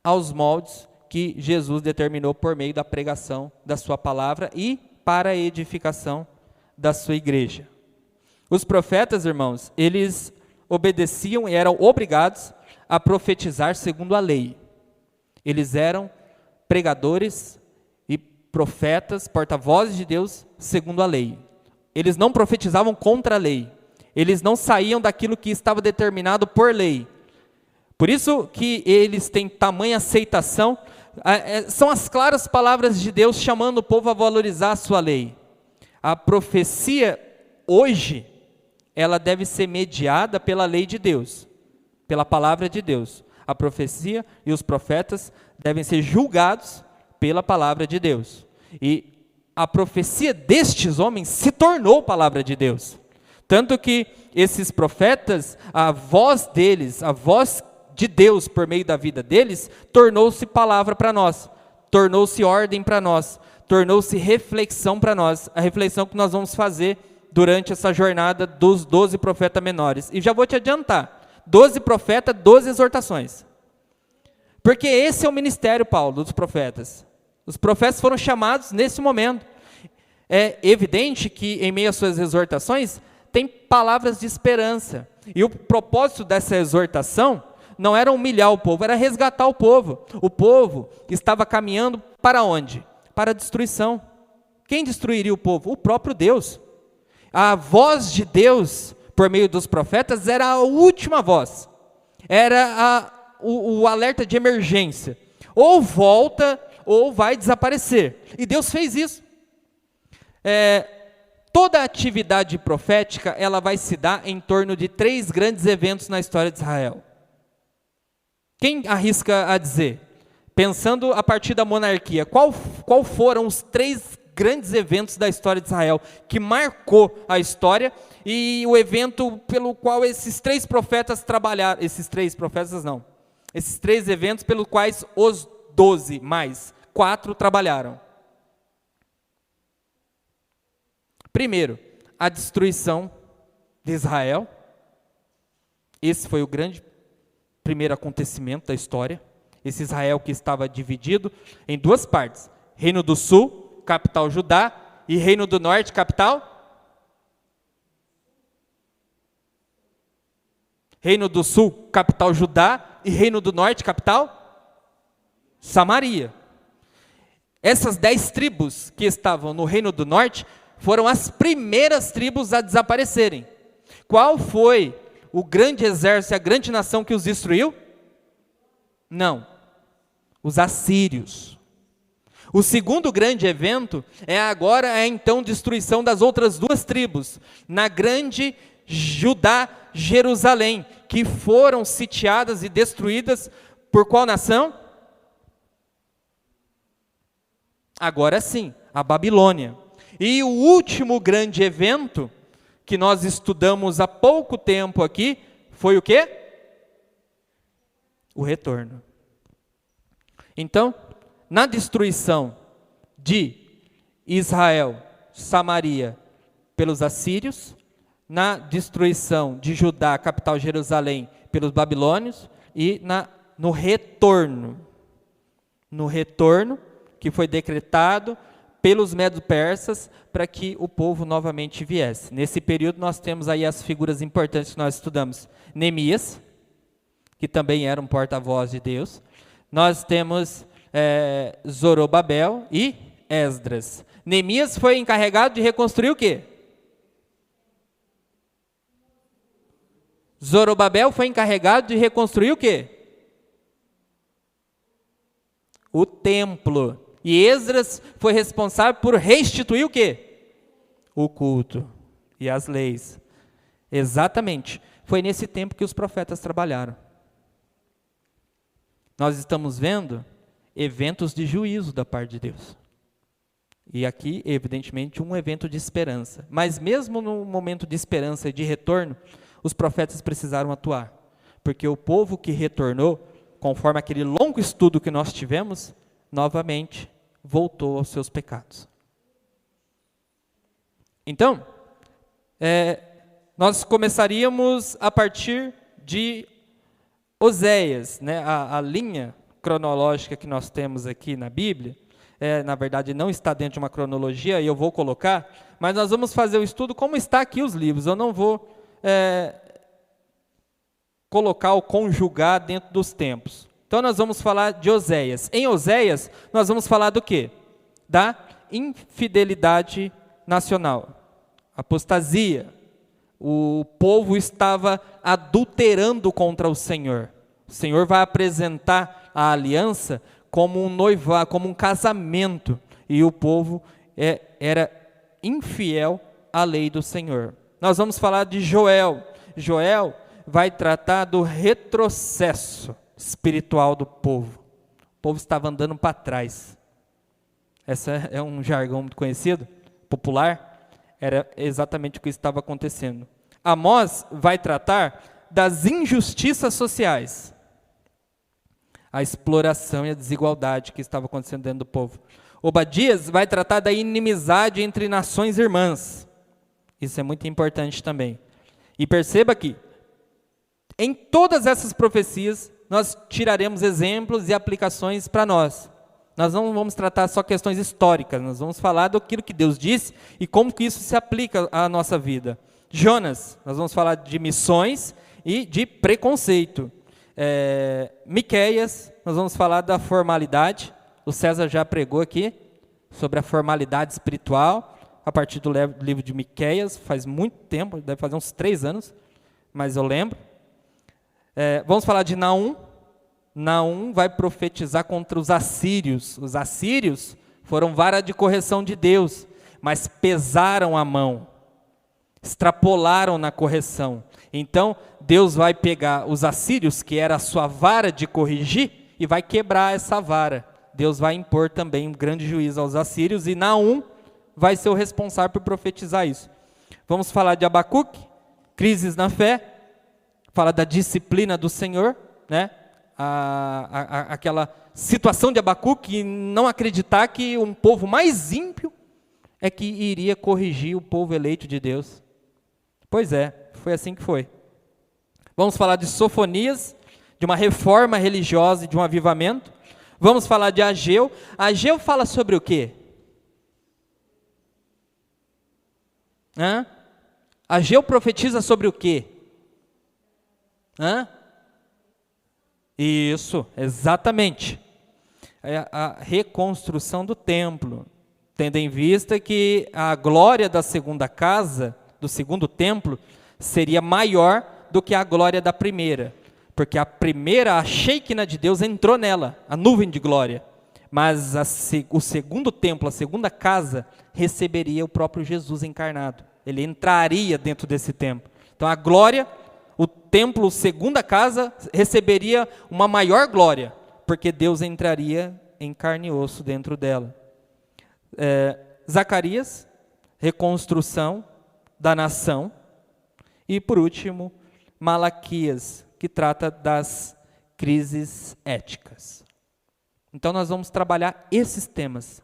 aos moldes que Jesus determinou por meio da pregação da sua palavra e para a edificação da sua igreja. Os profetas, irmãos, eles obedeciam e eram obrigados a profetizar segundo a lei. Eles eram pregadores e profetas, porta-vozes de Deus segundo a lei. Eles não profetizavam contra a lei. Eles não saíam daquilo que estava determinado por lei. Por isso que eles têm tamanha aceitação. São as claras palavras de Deus chamando o povo a valorizar a sua lei. A profecia hoje, ela deve ser mediada pela lei de Deus, pela palavra de Deus. A profecia e os profetas devem ser julgados pela palavra de Deus. E a profecia destes homens se tornou palavra de Deus. Tanto que esses profetas, a voz deles, a voz de Deus por meio da vida deles, tornou-se palavra para nós, tornou-se ordem para nós, tornou-se reflexão para nós, a reflexão que nós vamos fazer durante essa jornada dos 12 profetas menores. E já vou te adiantar, 12 profetas, 12 exortações. Porque esse é o ministério, Paulo, dos profetas. Os profetas foram chamados nesse momento. É evidente que em meio às suas exortações, tem palavras de esperança. E o propósito dessa exortação não era humilhar o povo, era resgatar o povo. O povo estava caminhando para onde? Para a destruição. Quem destruiria o povo? O próprio Deus. A voz de Deus, por meio dos profetas, era a última voz. Era o alerta de emergência. Ou volta, ou vai desaparecer. E Deus fez isso. Toda a atividade profética, ela vai se dar em torno de 3 grandes eventos na história de Israel. Quem arrisca a dizer? Pensando a partir da monarquia, qual foram os 3 grandes eventos da história de Israel que marcou a história e o evento pelo qual esses 3 profetas trabalharam, esses 3 eventos pelos quais os 12 mais 4 trabalharam. Primeiro, a destruição de Israel. Esse foi o grande primeiro acontecimento da história. Esse Israel que estava dividido em 2 partes. Reino do Sul, capital Judá, e Reino do Norte, capital? Reino do Sul, capital Judá, e Reino do Norte, capital? Samaria. Essas 10 tribos que estavam no Reino do Norte foram as primeiras tribos a desaparecerem. Qual foi o grande exército, a grande nação que os destruiu? Não, os assírios. O segundo grande evento é agora a então destruição das outras 2 tribos, na grande Judá, Jerusalém, que foram sitiadas e destruídas por qual nação? Agora sim, a Babilônia. E o último grande evento que nós estudamos há pouco tempo aqui foi o quê? O retorno. Então, na destruição de Israel, Samaria, pelos assírios, na destruição de Judá, capital Jerusalém, pelos babilônios, e no retorno que foi decretado pelos medo-persas para que o povo novamente viesse. Nesse período nós temos aí as figuras importantes que nós estudamos. Neemias, que também era um porta-voz de Deus. Nós temos Zorobabel e Esdras. Neemias foi encarregado de reconstruir o quê? Zorobabel foi encarregado de reconstruir o quê? O templo. E Esdras foi responsável por restituir o quê? O culto e as leis. Exatamente. Foi nesse tempo que os profetas trabalharam. Nós estamos vendo eventos de juízo da parte de Deus. E aqui, evidentemente, um evento de esperança. Mas mesmo no momento de esperança e de retorno, os profetas precisaram atuar. Porque o povo que retornou, conforme aquele longo estudo que nós tivemos, novamente voltou aos seus pecados. Então, nós começaríamos a partir de Oséias, né? A linha cronológica que nós temos aqui na Bíblia, na verdade não está dentro de uma cronologia, e eu vou colocar, mas nós vamos fazer o estudo como está aqui os livros. Eu não vou colocar ou conjugar dentro dos tempos. Então nós vamos falar de Oséias. Em Oséias, nós vamos falar do quê? Da infidelidade nacional, apostasia. O povo estava adulterando contra o Senhor. O Senhor vai apresentar a aliança como um noivado, como um casamento, e o povo era infiel à lei do Senhor. Nós vamos falar de Joel. Joel vai tratar do retrocesso espiritual do povo. O povo estava andando para trás. Esse é um jargão muito conhecido, popular. Era exatamente o que estava acontecendo. Amós vai tratar das injustiças sociais, a exploração e a desigualdade que estava acontecendo dentro do povo. Obadias vai tratar da inimizade entre nações irmãs. Isso é muito importante também. E perceba que, em todas essas profecias, nós tiraremos exemplos e aplicações para nós. Nós não vamos tratar só questões históricas, nós vamos falar daquilo que Deus disse e como que isso se aplica à nossa vida. Jonas, nós vamos falar de missões e de preconceito. Miqueias, nós vamos falar da formalidade. O César já pregou aqui sobre a formalidade espiritual, a partir do livro de Miqueias, faz muito tempo, deve fazer uns 3 anos, mas eu lembro. Vamos falar de Naum. Naum vai profetizar contra os assírios. Os assírios foram vara de correção de Deus, mas pesaram a mão, extrapolaram na correção. Então, Deus vai pegar os assírios, que era a sua vara de corrigir, e vai quebrar essa vara. Deus vai impor também um grande juízo aos assírios, e Naum vai ser o responsável por profetizar isso. Vamos falar de Abacuque, crises na fé, fala da disciplina do Senhor, né? Aquela situação de Abacuque, não acreditar que um povo mais ímpio é que iria corrigir o povo eleito de Deus. Pois é, foi assim que foi. Vamos falar de Sofonias, de uma reforma religiosa e de um avivamento. Vamos falar de Ageu. Ageu fala sobre o quê? Ageu profetiza sobre o quê? Isso, exatamente. É a reconstrução do templo, tendo em vista que a glória da segunda casa, do segundo templo, seria maior do que a glória da primeira, porque a primeira, a Shekinah de Deus entrou nela, a nuvem de glória, mas o segundo templo, a segunda casa, receberia o próprio Jesus encarnado, ele entraria dentro desse templo. Então a glória, o templo, segunda casa, receberia uma maior glória, porque Deus entraria em carne e osso dentro dela. Zacarias, reconstrução da nação. E por último, Malaquias, que trata das crises éticas. Então nós vamos trabalhar esses temas,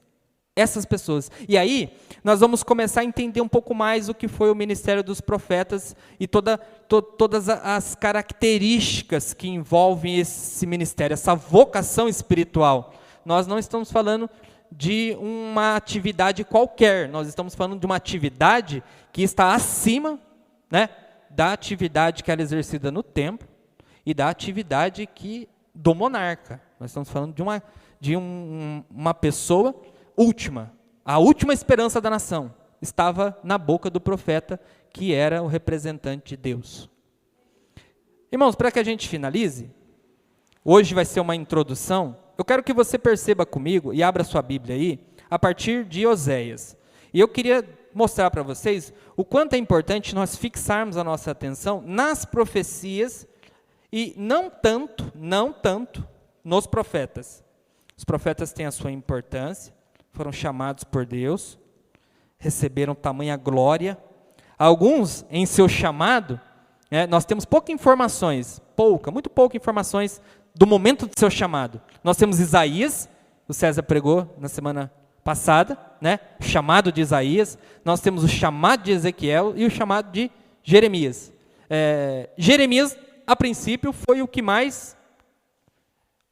essas pessoas. E aí, nós vamos começar a entender um pouco mais o que foi o ministério dos profetas e todas as características que envolvem esse ministério, essa vocação espiritual. Nós não estamos falando de uma atividade qualquer, nós estamos falando de uma atividade que está acima, da atividade que era exercida no templo e da atividade do monarca. Nós estamos falando de uma pessoa última, a última esperança da nação, estava na boca do profeta, que era o representante de Deus. Irmãos, para que a gente finalize, hoje vai ser uma introdução. Eu quero que você perceba comigo, e abra sua Bíblia aí, a partir de Oséias. E eu queria mostrar para vocês o quanto é importante nós fixarmos a nossa atenção nas profecias, e não tanto nos profetas. Os profetas têm a sua importância, foram chamados por Deus, receberam tamanha glória. Alguns, em seu chamado, nós temos muito pouca informações do momento do seu chamado. Nós temos Isaías, o César pregou na semana passada, o chamado de Isaías. Nós temos o chamado de Ezequiel e o chamado de Jeremias. Jeremias, a princípio, foi o que mais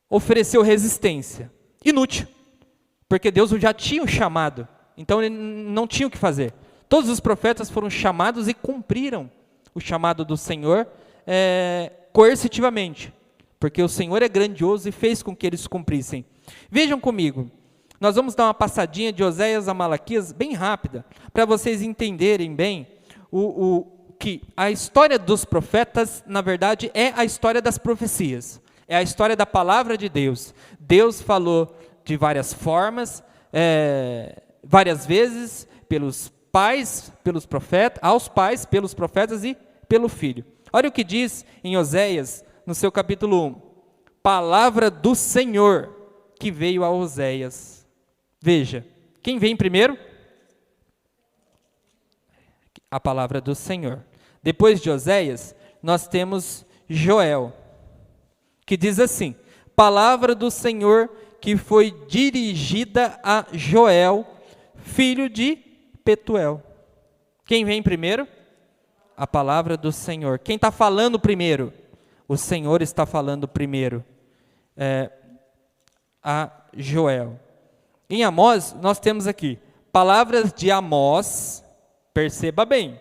ofereceu resistência. Inútil, porque Deus já tinha o chamado, então ele não tinha o que fazer. Todos os profetas foram chamados e cumpriram o chamado do Senhor coercitivamente, porque o Senhor é grandioso e fez com que eles cumprissem. Vejam comigo, nós vamos dar uma passadinha de Oséias a Malaquias bem rápida, para vocês entenderem bem que a história dos profetas, na verdade, é a história das profecias, é a história da palavra de Deus. Deus falou de várias formas, várias vezes, pelos pais, aos pais, pelos profetas e pelo Filho. Olha o que diz em Oséias, no seu capítulo 1, palavra do Senhor que veio a Oséias. Veja, quem vem primeiro? A palavra do Senhor. Depois de Oséias, nós temos Joel, que diz assim, palavra do Senhor que foi dirigida a Joel, filho de Petuel. Quem vem primeiro? A palavra do Senhor. Quem está falando primeiro? O Senhor está falando primeiro. A Joel. Em Amós, nós temos aqui, palavras de Amós, perceba bem,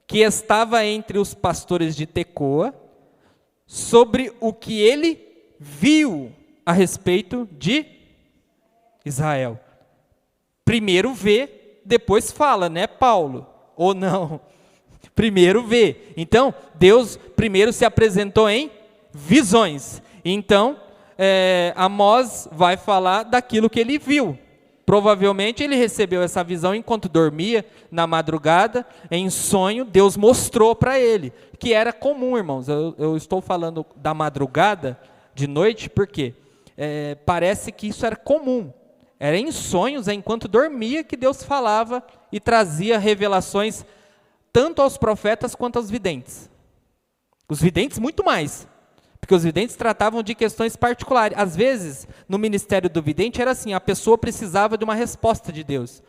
que estava entre os pastores de Tecoa, sobre o que ele viu a respeito de Israel. Primeiro vê, depois fala, Paulo? Ou não? Primeiro vê. Então, Deus primeiro se apresentou em visões. Então, Amós vai falar daquilo que ele viu. Provavelmente ele recebeu essa visão enquanto dormia, na madrugada, em sonho, Deus mostrou para ele, que era comum, irmãos. Eu estou falando da madrugada, de noite, porque parece que isso era comum. Era em sonhos, enquanto dormia, que Deus falava e trazia revelações tanto aos profetas quanto aos videntes. Os videntes muito mais, porque os videntes tratavam de questões particulares. Às vezes, no ministério do vidente era assim, a pessoa precisava de uma resposta de Deus.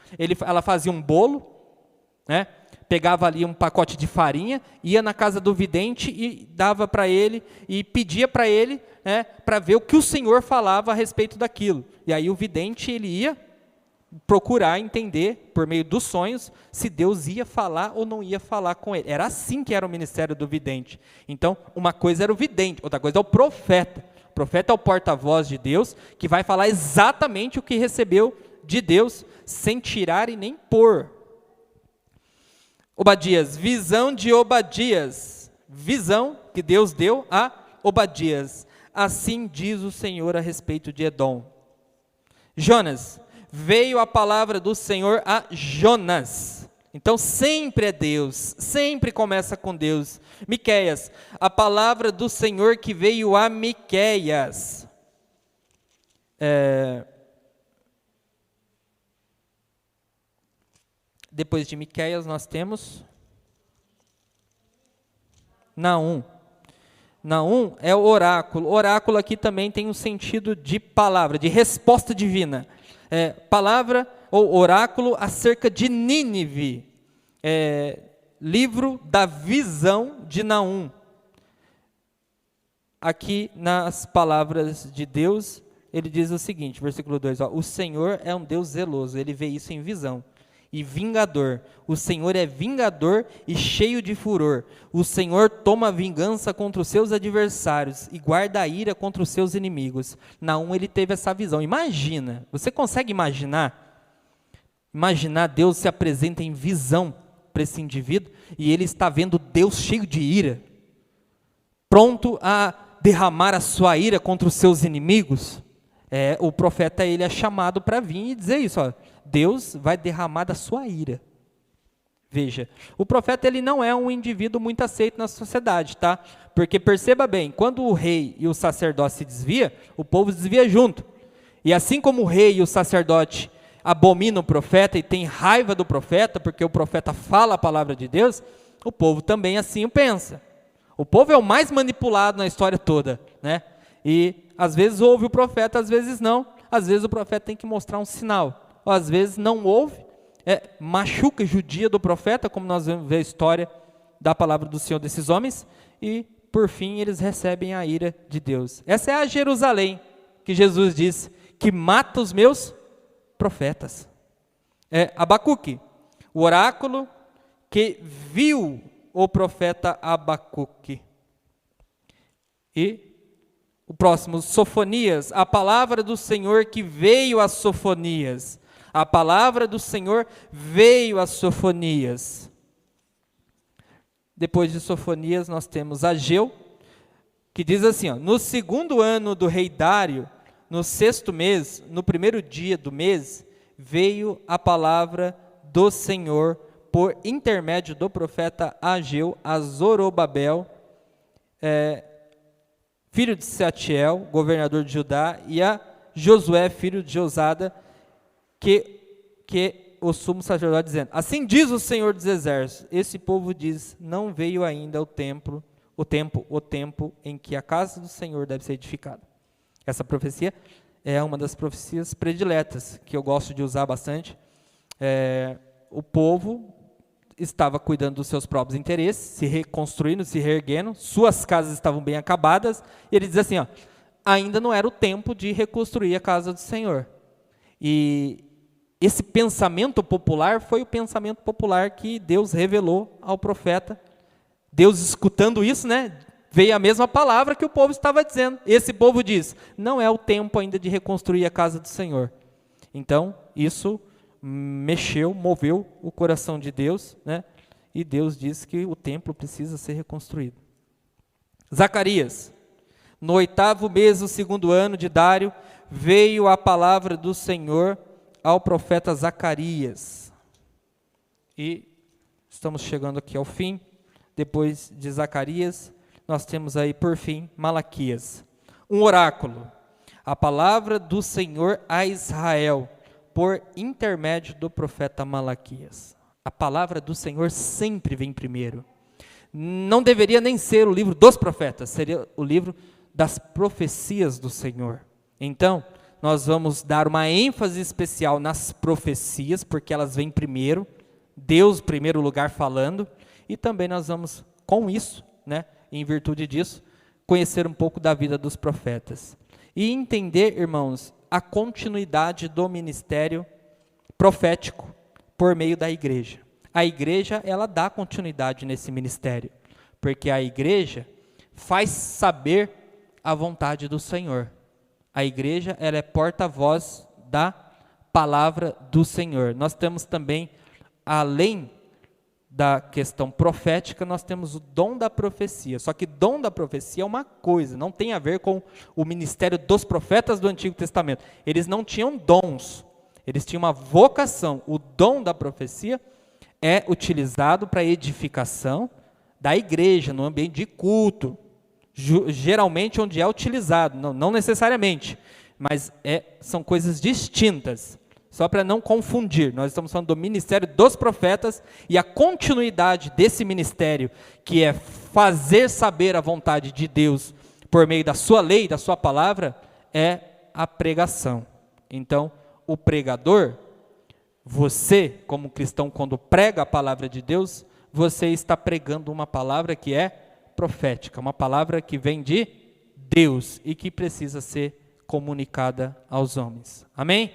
Ela fazia um bolo, pegava ali um pacote de farinha, ia na casa do vidente e dava para ele, e pedia para ele, para ver o que o Senhor falava a respeito daquilo. E aí o vidente, ele ia, procurar entender, por meio dos sonhos, se Deus ia falar ou não ia falar com ele. Era assim que era o ministério do vidente. Então, uma coisa era o vidente, outra coisa é o profeta. O profeta é o porta-voz de Deus, que vai falar exatamente o que recebeu de Deus, sem tirar e nem pôr. Obadias, visão de Obadias. Visão que Deus deu a Obadias. Assim diz o Senhor a respeito de Edom. Jonas, veio a palavra do Senhor a Jonas. Então sempre é Deus, sempre começa com Deus. Miqueias, a palavra do Senhor que veio a Miqueias. Depois de Miqueias nós temos Naum. Naum é o oráculo. Oráculo aqui também tem um sentido de palavra, de resposta divina. Palavra ou oráculo acerca de Nínive. Livro da visão de Naum. Aqui nas palavras de Deus, ele diz o seguinte, versículo 2, o Senhor é um Deus zeloso, ele vê isso em visão. E vingador, o Senhor é vingador e cheio de furor. O Senhor toma vingança contra os seus adversários e guarda a ira contra os seus inimigos. Naum, ele teve essa visão. Imagina, você consegue imaginar? Imaginar Deus se apresenta em visão para esse indivíduo e ele está vendo Deus cheio de ira, pronto a derramar a sua ira contra os seus inimigos. O profeta ele é chamado para vir e dizer isso, Deus vai derramar da sua ira. Veja, o profeta ele não é um indivíduo muito aceito na sociedade, tá? Porque perceba bem, quando o rei e o sacerdote se desvia, o povo desvia junto. E assim como o rei e o sacerdote abominam o profeta e tem raiva do profeta, porque o profeta fala a palavra de Deus, o povo também assim o pensa. O povo é o mais manipulado na história toda, né? E às vezes ouve o profeta, às vezes não. Às vezes o profeta tem que mostrar um sinal. Ou às vezes não ouve, machuca e judia do profeta, como nós vamos ver a história da palavra do Senhor desses homens, e por fim eles recebem a ira de Deus. Essa é a Jerusalém que Jesus disse, que mata os meus profetas. Abacuque, o oráculo que viu o profeta Abacuque. E o próximo, Sofonias, a palavra do Senhor que veio a Sofonias. A palavra do Senhor veio a Sofonias. Depois de Sofonias nós temos Ageu, que diz assim, no segundo ano do rei Dário, no sexto mês, no primeiro dia do mês, veio a palavra do Senhor por intermédio do profeta Ageu a Zorobabel, filho de Sealtiel, governador de Judá, e a Josué, filho de Josada, que o sumo sacerdote dizendo, assim diz o Senhor dos Exércitos, esse povo diz, não veio ainda o tempo em que a casa do Senhor deve ser edificada. Essa profecia é uma das profecias prediletas, que eu gosto de usar bastante. O povo estava cuidando dos seus próprios interesses, se reconstruindo, se reerguendo, suas casas estavam bem acabadas, e ele diz assim, ainda não era o tempo de reconstruir a casa do Senhor. E esse pensamento popular foi o pensamento popular que Deus revelou ao profeta. Deus escutando isso, veio a mesma palavra que o povo estava dizendo. Esse povo diz, não é o tempo ainda de reconstruir a casa do Senhor. Então, isso moveu o coração de Deus, e Deus diz que o templo precisa ser reconstruído. Zacarias, no 8º mês do segundo ano de Dário, veio a palavra do Senhor ao profeta Zacarias. E estamos chegando aqui ao fim. Depois de Zacarias, nós temos aí, por fim, Malaquias. Um oráculo. A palavra do Senhor a Israel, por intermédio do profeta Malaquias. A palavra do Senhor sempre vem primeiro. Não deveria nem ser o livro dos profetas, seria o livro das profecias do Senhor. Então, nós vamos dar uma ênfase especial nas profecias, porque elas vêm primeiro, Deus em primeiro lugar falando, e também nós vamos, com isso, em virtude disso, conhecer um pouco da vida dos profetas. E entender, irmãos, a continuidade do ministério profético por meio da igreja. A igreja, ela dá continuidade nesse ministério, porque a igreja faz saber a vontade do Senhor. A igreja, ela é porta-voz da palavra do Senhor. Nós temos também, além da questão profética, nós temos o dom da profecia. Só que dom da profecia é uma coisa, não tem a ver com o ministério dos profetas do Antigo Testamento. Eles não tinham dons, eles tinham uma vocação. O dom da profecia é utilizado para edificação da igreja, no ambiente de culto, geralmente onde é utilizado, não necessariamente, mas são coisas distintas. Só para não confundir, nós estamos falando do ministério dos profetas e a continuidade desse ministério, que é fazer saber a vontade de Deus por meio da sua lei, da sua palavra, é a pregação. Então, o pregador, você como cristão, quando prega a palavra de Deus, você está pregando uma palavra que é profética, uma palavra que vem de Deus e que precisa ser comunicada aos homens. Amém?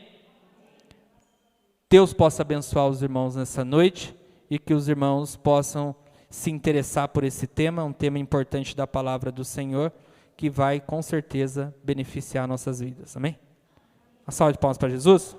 Deus possa abençoar os irmãos nessa noite e que os irmãos possam se interessar por esse tema, um tema importante da palavra do Senhor, que vai com certeza beneficiar nossas vidas. Amém? Uma salva de palmas para Jesus.